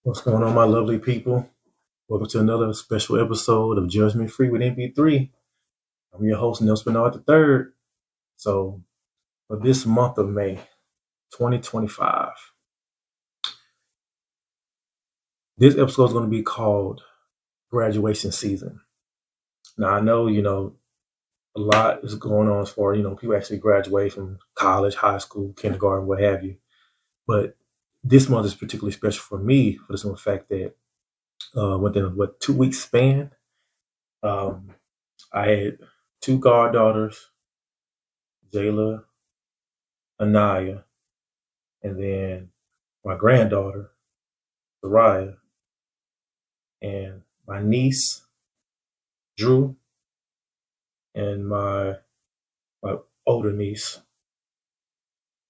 What's going on, my lovely people? Welcome to another special episode of Judgment Free with NB3. I'm your host, Nelson Bernard III. So, for this month of May 2025, this episode is going to be called Graduation Season. Now, I know, a lot is going on as far, people actually graduate from college, high school, kindergarten, what have you. But this month is particularly special for me for the simple fact that within a 2 week span, um, I had two goddaughters, Jayla, Anaya, and then my granddaughter, Soraya, and my niece, Drew, and my older niece,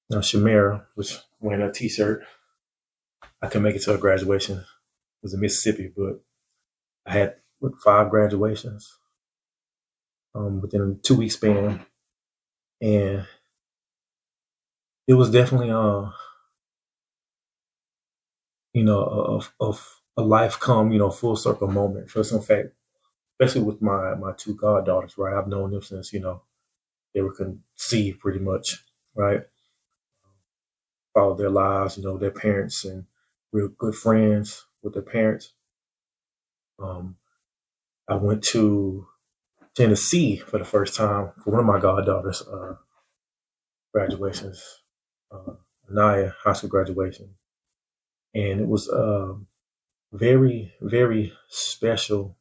now Shamira, which wearing a t-shirt. I couldn't make it to her graduation. It was in Mississippi, but I had 5 graduations within a 2 week span, and it was definitely a life come full circle moment. For some fact, especially with my two goddaughters, right? I've known them since they were conceived, pretty much, right? Followed their lives, their parents, and real good friends with their parents. I went to Tennessee for the first time for one of my goddaughters' graduations, Anaya high school graduation, and it was very, very special,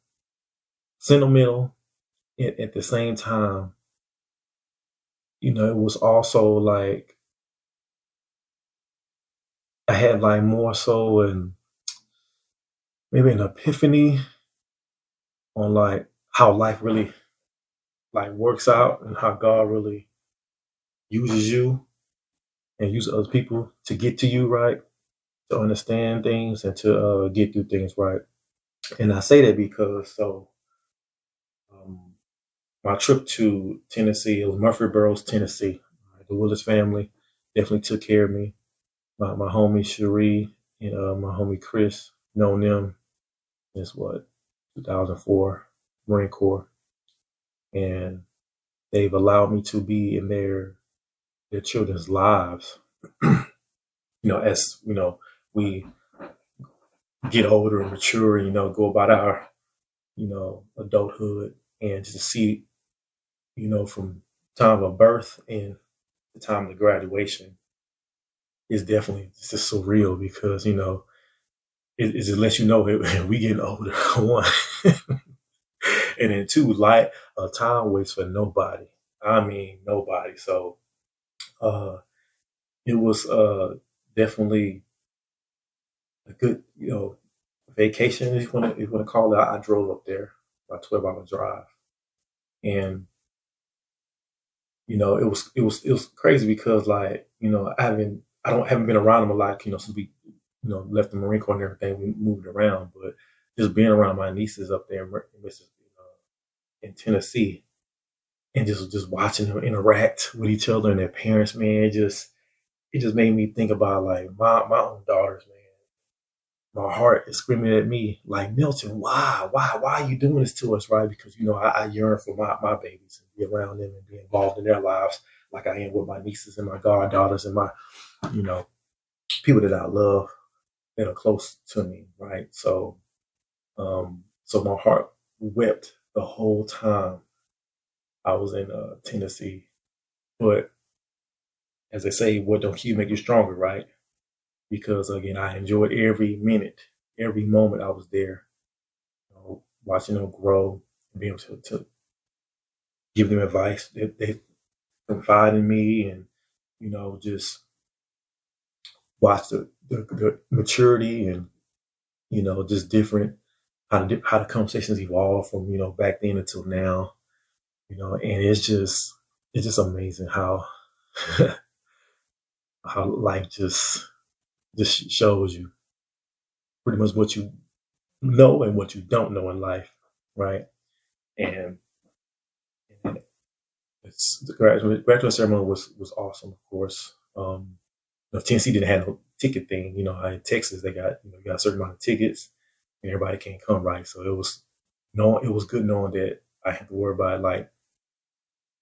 sentimental. At the same time, it was also like I had like more so and maybe an epiphany on like how life really like works out and how God really uses you and uses other people to get to you, right? To understand things and to get through things, right? And I say that because um, my trip to Tennessee, it was Murfreesboro, Tennessee. The Willis family definitely took care of me. My homie Cherie and my homie Chris, known them since 2004, Marine Corps, and they've allowed me to be in their children's lives. As we get older and mature, and go about our adulthood, and just to see from time of birth and the time of graduation is definitely just surreal because it just lets you know that we getting older. One, and then two, like time waits for nobody. I mean nobody. So uh, it was definitely a good vacation, if you want to call it. I drove up there, about 12-hour drive, and it was crazy because like I haven't been around them a lot, since we left the Marine Corps and everything. We moved around, but just being around my nieces up there in Tennessee and just watching them interact with each other and their parents, man, it just made me think about like my own daughters, man. My heart is screaming at me like, Milton, why are you doing this to us, right? Because I yearn for my babies and be around them and be involved in their lives like I am with my nieces and my goddaughters and my you know people that I love that are close to me, right? So my heart wept the whole time I was in Tennessee. But as they say, what don't kill you make you stronger, right? Because again, I enjoyed every minute, every moment I was there, watching them grow, being able to give them advice. They confide in me, and just watch the maturity and just different how the conversations evolve from back then until now. And it's just amazing how how life just shows you pretty much what you know and what you don't know in life, right? And, and the graduate ceremony was awesome, of course. Tennessee didn't have ticket thing. You know, how in Texas they got you got a certain amount of tickets, and everybody can't come, right? So it was good knowing that I had to worry about like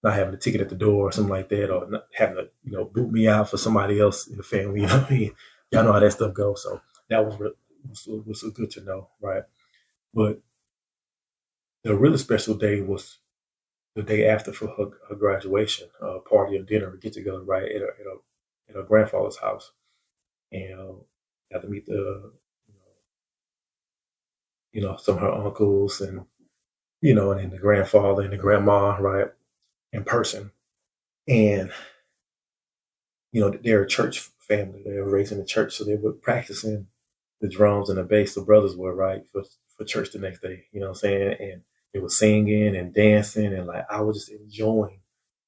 not having a ticket at the door or something like that, or not having to boot me out for somebody else in the family. You know what I mean? Y'all know how that stuff goes. So that was good to know, right? But the really special day was the day after for her graduation, party or dinner, or get together, right, at her grandfather's house, and got to meet the some of her uncles and and then the grandfather and the grandma, right, in person. And they're a church family. They were raised in the church, so they were practicing the drums and the bass. The brothers were, right, for church the next day. You know what I'm saying? And they were singing and dancing, and like I was just enjoying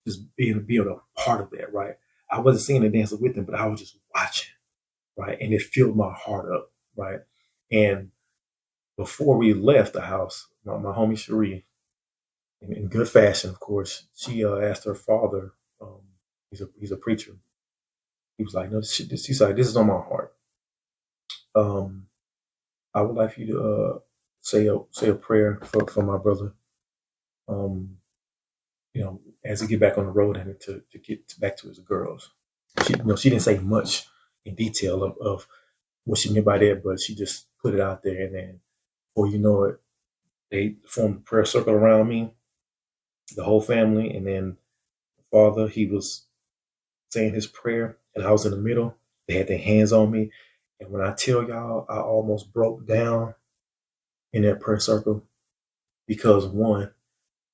just being a part of that, right? I wasn't singing and dancing with them, but I was just watching, right? And it filled my heart up, right? And before we left the house, my homie Cherie, in good fashion, of course, she asked her father, he's a preacher. He was like, no, she's like, this is on my heart. Um, I would like for you to say a prayer for my brother. Um, as he get back on the road and to get back to his girls. She didn't say much in detail of what she meant by that, but she just put it out there. And then, before you know it, they formed a prayer circle around me, the whole family, and then the father, he was saying his prayer, and I was in the middle. They had their hands on me, and when I tell y'all, I almost broke down in that prayer circle because one,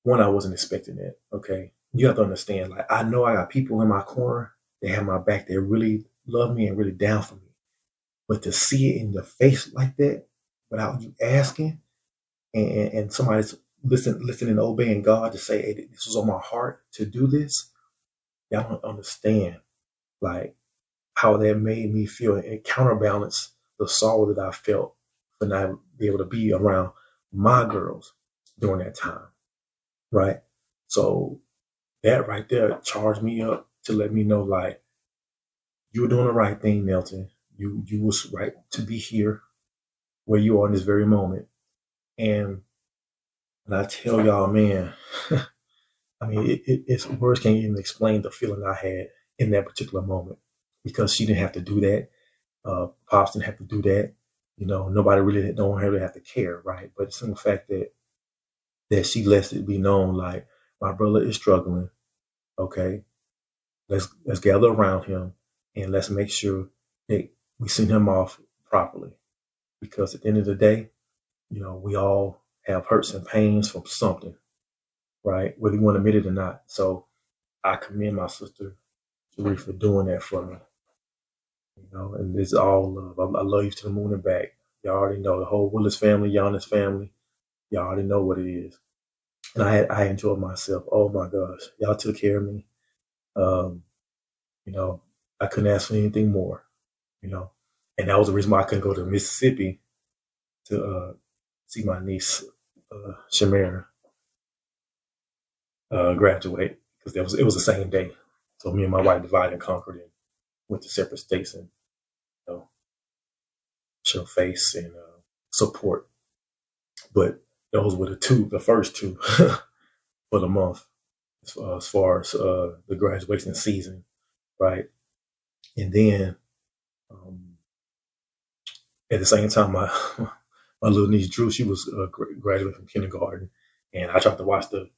I wasn't expecting that. Okay, you have to understand. Like I know I got people in my corner that have my back that really love me and really down for me, but to see it in your face like that without you asking, and somebody's listening and obeying God to say, "Hey, this was on my heart to do this." Y'all don't understand like how that made me feel and counterbalance the sorrow that I felt for not being able to be around my girls during that time, right? So that right there charged me up to let me know like you were doing the right thing, Nelton. You was right to be here where you are in this very moment. And when I tell y'all, man, I mean, it's words can't even explain the feeling I had in that particular moment because she didn't have to do that. Pops didn't have to do that. Nobody really don't really have to care, right? But it's in the fact that she lets it be known, like my brother is struggling. Okay, let's gather around him and let's make sure that we send him off properly. Because at the end of the day, we all have hurts and pains from something, right? Whether you want to admit it or not. So I commend my sister Cherie for doing that for me. And it's all love. I love you to the moon and back. Y'all already know the whole Willis family, Giannis family. Y'all already know what it is. And I enjoyed myself. Oh my gosh, y'all took care of me. Um, I couldn't ask for anything more. You know, and that was the reason why I couldn't go to Mississippi to see my niece Shamira graduate because it was the same day. So me and my wife divided and conquered and went to separate states and show face and support. But those were the first two for the month as far as the graduation season, right? And then at the same time, my my little niece Drew, she was graduating from kindergarten, and I tried to watch the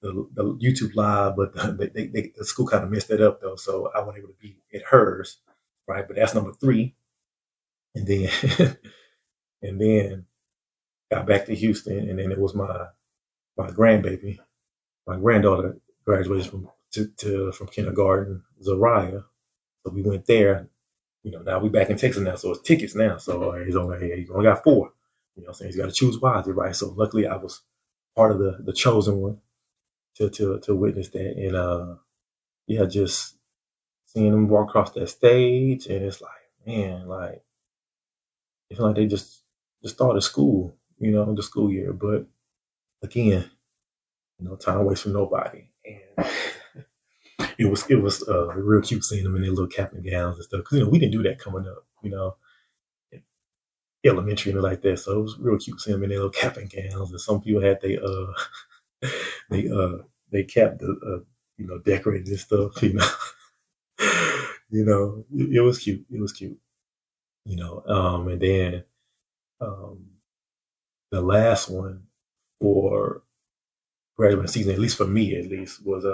YouTube live, but the school kind of messed that up though, so I wasn't able to be at hers, right? But that's number three, and then and then got back to Houston, and then it was my grandbaby, my granddaughter graduated from kindergarten, Zariah. So we went there. Now we back in Texas now, so it's tickets now. So he's only got four. What I'm saying? He's got to choose wisely, right? So luckily I was part of the chosen one to witness that. And yeah, just seeing them walk across that stage, and it's like, man, like it's like they just started school, the school year. But again, time waits for nobody. And it was real cute seeing them in their little cap and gowns and stuff. Because we didn't do that coming up. you know, elementary and like that. So it was real cute seeing them in their little cap and gowns. And some people had they they they cap the decorated and stuff. It was cute. It was cute. And then um, the last one for graduating season, at least for me, at least, was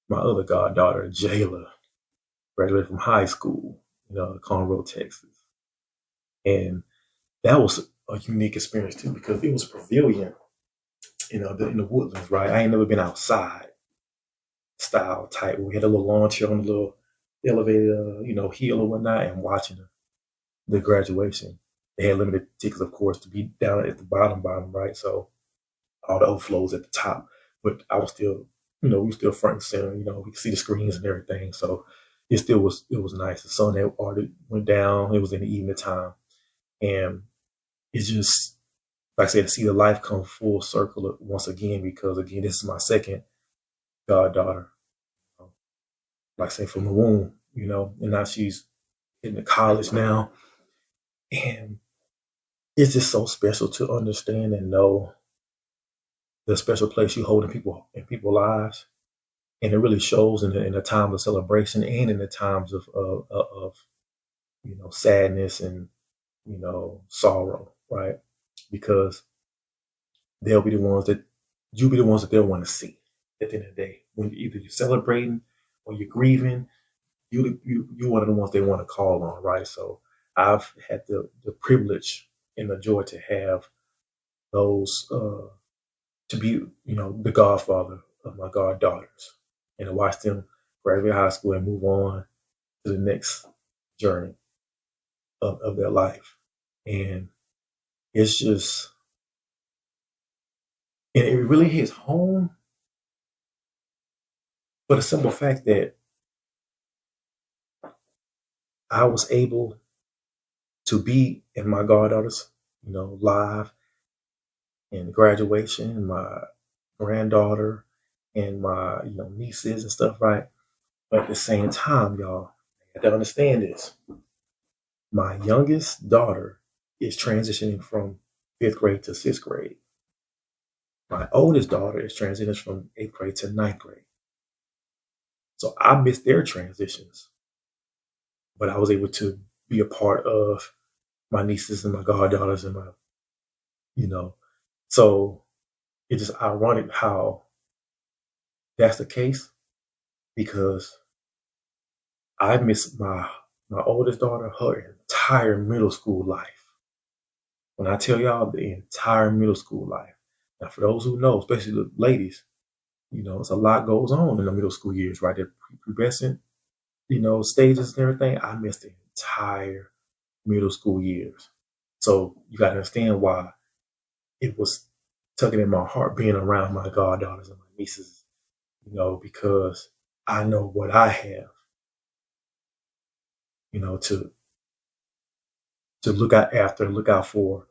my other goddaughter, Jayla, graduated from high school, Conroe, Texas, and that was a unique experience too because it was pavilion, in the woodlands, right? I ain't never been outside style type. We had a little lawn chair on the little elevated, hill or whatnot, and watching the graduation. They had limited tickets, of course, to be down at the bottom, right? So all the overflows at the top. But I was still, we were still front and center. We could see the screens and everything. So it was nice. The sun had already went down. It was in the evening time, and it's just like I said, to see the life come full circle once again. Because again, this is my second goddaughter. Like I say, from the womb, and now she's in the college now, and it's just so special to understand and know the special place you hold in people's lives, and it really shows in the times of celebration and in the times of sadness and sorrow, right? Because they'll be the ones that you'll be the ones that they'll want to see at the end of the day. When either you're celebrating or you're grieving, you're one of the ones they want to call on, right? So I've had the privilege and the joy to have those to be, the godfather of my goddaughters, and to watch them graduate high school and move on to the next journey of their life. And it's just, and it really hits home for the simple fact that I was able to be in my goddaughter's, live and graduation, and my granddaughter and my, nieces and stuff, right? But at the same time, y'all, you have to understand this. My youngest daughter is transitioning from 5th grade to 6th grade. My oldest daughter is transitioning from 8th grade to 9th grade. So I missed their transitions, but I was able to be a part of my nieces and my goddaughters and my, so it's just ironic how that's the case, because I missed my oldest daughter her entire middle school life. When I tell y'all, the entire middle school life. Now, for those who know, especially the ladies, it's a lot goes on in the middle school years, right? The pubescent, stages and everything. I missed the entire middle school years. So you got to understand why it was tugging in my heart being around my goddaughters and my nieces, because I know what I have, to look out after, look out for,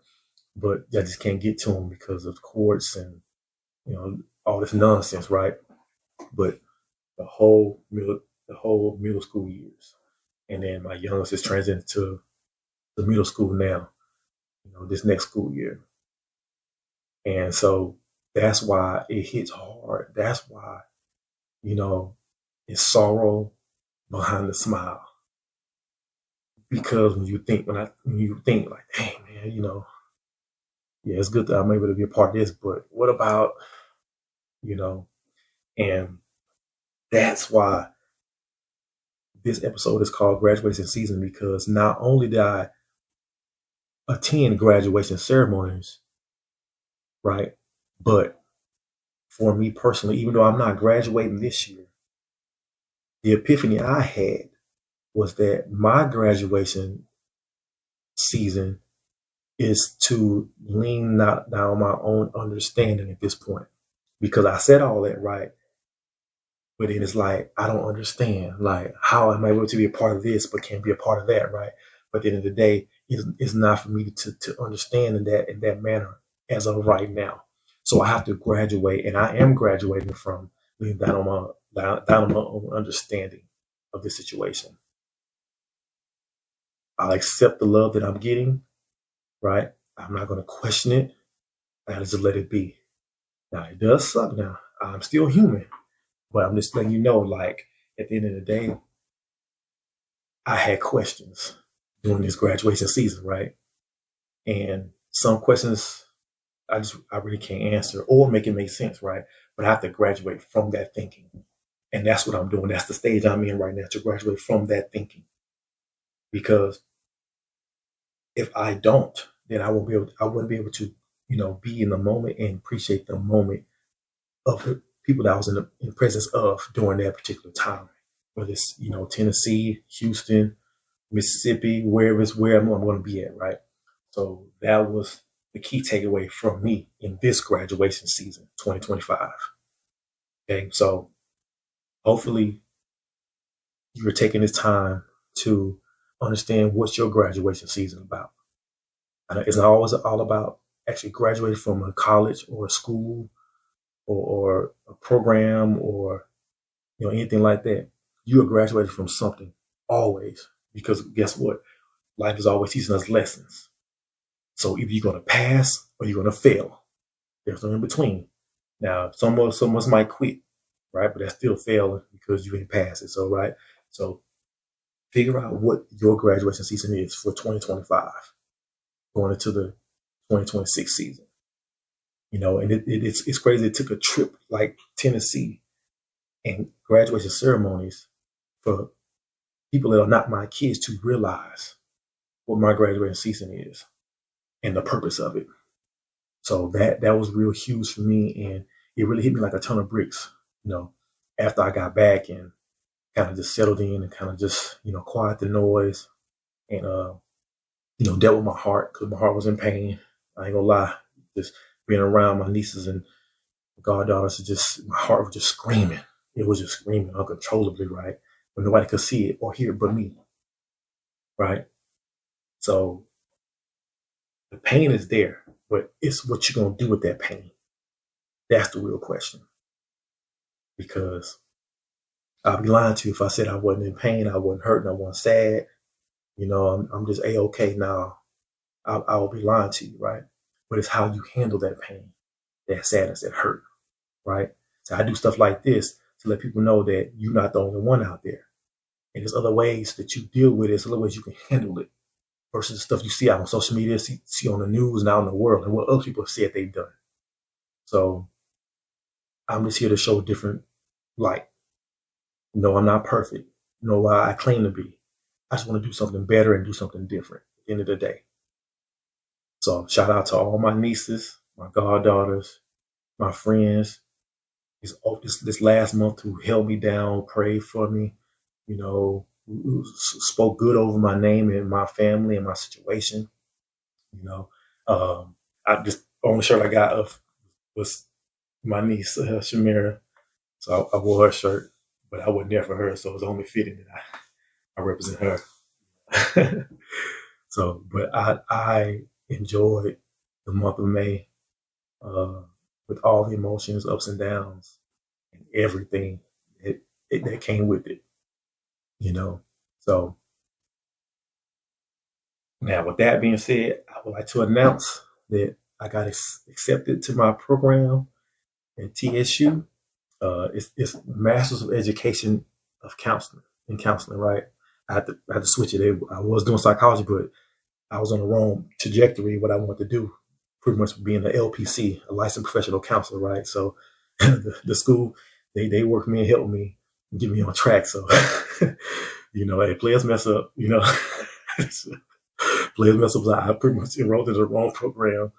but I just can't get to them because of courts and all this nonsense, right? But the whole middle school years, and then my youngest is transitioning to the middle school now, this next school year, and so that's why it hits hard. That's why it's sorrow behind the smile, because when you think like, dang man, yeah, it's good that I'm able to be a part of this, but what about, and that's why this episode is called Graduation Season, because not only did I attend graduation ceremonies, right, but for me personally, even though I'm not graduating this year, the epiphany I had was that my graduation season is to lean not down my own understanding at this point, because I said all that, right? But then it's like, I don't understand. Like, how am I able to be a part of this, but can't be a part of that, right? But at the end of the day, it's not for me to understand in that manner as of right now. So I have to graduate, and I am graduating from leaning down on my own understanding of the situation. I'll accept the love that I'm getting, right? I'm not going to question it. I gotta just let it be. Now, it does suck now. I'm still human, but I'm just letting you know, like, at the end of the day, I had questions during this graduation season, right? And some questions I really can't answer or make it make sense, right? But I have to graduate from that thinking. And that's what I'm doing. That's the stage I'm in right now, to graduate from that thinking. Because if I don't, then I wouldn't be able to, be in the moment and appreciate the moment of the people that I was in the presence of during that particular time. Whether it's, Tennessee, Houston, Mississippi, where I'm going to be at, right? So that was the key takeaway from me in this graduation season, 2025. Okay, so hopefully you're taking this time to understand what's your graduation season about. And it's not always all about actually graduating from a college or a school or a program or anything like that. You are graduating from something always, because guess what? Life is always teaching us lessons. So either you're going to pass or you're going to fail. There's no in between. Now, some of us might quit, right? But that's still failing because you ain't passed it. So, right? So figure out what your graduation season is for 2025, going into the 2026 season. And it's crazy. It took a trip like Tennessee and graduation ceremonies for people that are not my kids to realize what my graduation season is and the purpose of it. So that was real huge for me, and it really hit me like a ton of bricks. After I got back and kind of just settled in and kind of just quiet the noise and dealt with my heart, because my heart was in pain. I ain't gonna lie, just being around my nieces and goddaughters, my heart was just screaming. It was just screaming uncontrollably, right? But nobody could see it or hear it but me, right? So the pain is there, but it's what you're gonna do with that pain. That's the real question. Because I'd be lying to you if I said I wasn't in pain, I wasn't hurting, I wasn't sad. I'm just A-okay now. I will be lying to you, right? But it's how you handle that pain, that sadness, that hurt, right? So I do stuff like this to let people know that you're not the only one out there. And there's other ways that you deal with it. There's other ways you can handle it versus the stuff you see out on social media, see on the news and out in the world, and what other people have said they've done. So I'm just here to show a different light. No, I'm not perfect. No, I claim to be. I just want to do something better and do something different at the end of the day. So shout out to all my nieces, my goddaughters, my friends. This last month who held me down, prayed for me, who spoke good over my name and my family and my situation. I just only shirt I got of was my niece Shamira, so I wore her shirt, but I wasn't there for her, so it was only fitting that I represent her. So, but I enjoyed the month of May with all the emotions, ups and downs, and everything that came with it. So now, with that being said, I would like to announce that I got accepted to my program at TSU. It's Masters of Education of Counseling in counseling, right? I had to switch it. I was doing psychology, but I was on the wrong trajectory. What I wanted to do, pretty much being an LPC, a licensed professional counselor, right? So the school they worked with me and helped me get me on track. So hey, players mess up, players mess up. I pretty much enrolled in the wrong program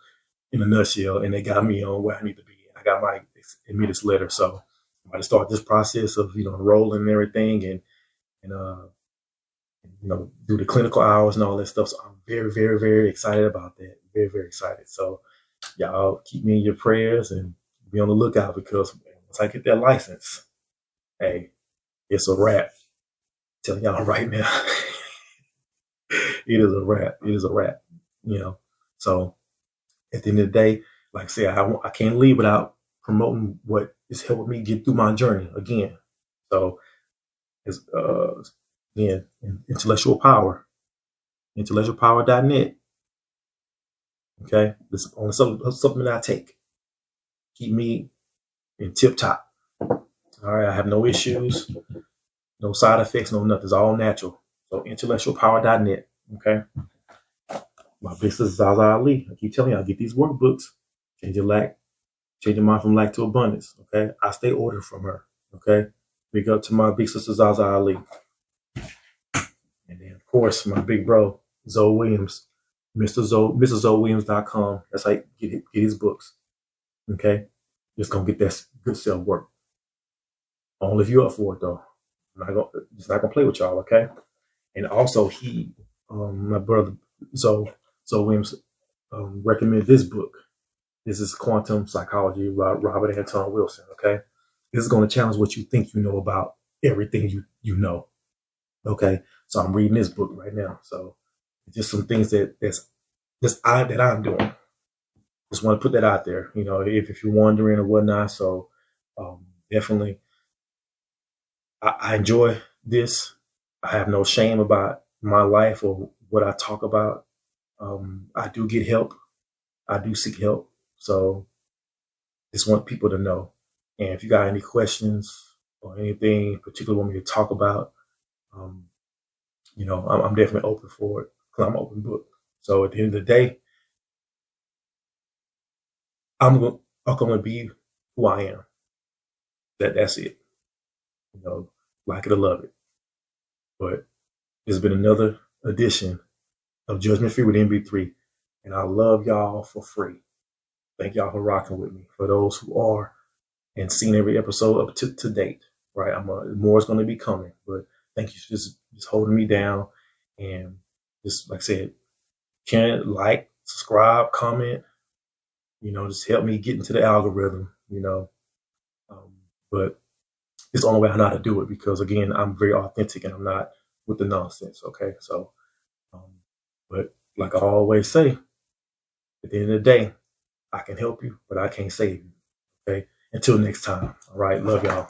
in a nutshell, and they got me on where I need to be. I got my admittance letter, so I'm about to start this process of enrolling and everything, and do the clinical hours and all that stuff. So I'm very, very, very excited about that. Very, very excited. So y'all keep me in your prayers and be on the lookout, because once I get that license, hey, it's a wrap. I'm telling y'all right now, it is a wrap. It is a wrap. So at the end of the day, like I said, I can't leave without promoting what is helping me get through my journey again. So it's again, intellectual power. intellectualpower.net. Okay, this is only something that I take. Keep me in tip top. All right, I have no issues, no side effects, no nothing. It's all natural. So intellectualpower.net. Okay, my business is Zaza Ali. I keep telling you, I get these workbooks. Change your mind from lack to abundance. Okay, I stay ordered from her. Okay, big up to my big sister Zaza Ali, and then of course my big bro Zoe Williams, MrZoeWilliams.com. That's how you get his books. Okay, just gonna get that good self work. Only if you're up for it though. Just not gonna play with y'all. Okay, and also my brother Zoe Williams recommended this book. This is Quantum Psychology by Robert Anton Wilson. Okay, this is going to challenge what you think you know about everything you know. Okay, so I'm reading this book right now. So just some things that I'm doing. Just want to put that out there. You know, if you're wondering or whatnot. So definitely, I enjoy this. I have no shame about my life or what I talk about. I do get help. I do seek help. So just want people to know. And if you got any questions or anything in particular want me to talk about, I'm definitely open for it because I'm an open book. So at the end of the day, I'm going to be who I am. That's it. You know, like it or love it. But it's been another edition of Judgment Free with NB3. And I love y'all for free. Thank y'all for rocking with me. For those who are and seen every episode up to date, right? More is going to be coming, but thank you for just holding me down and just like I said, can like, subscribe, comment, just help me get into the algorithm, but it's the only way I know how to do it because again, I'm very authentic and I'm not with the nonsense. Okay, so, but like I always say, at the end of the day, I can help you, but I can't save you. Okay. Until next time. All right. Love y'all.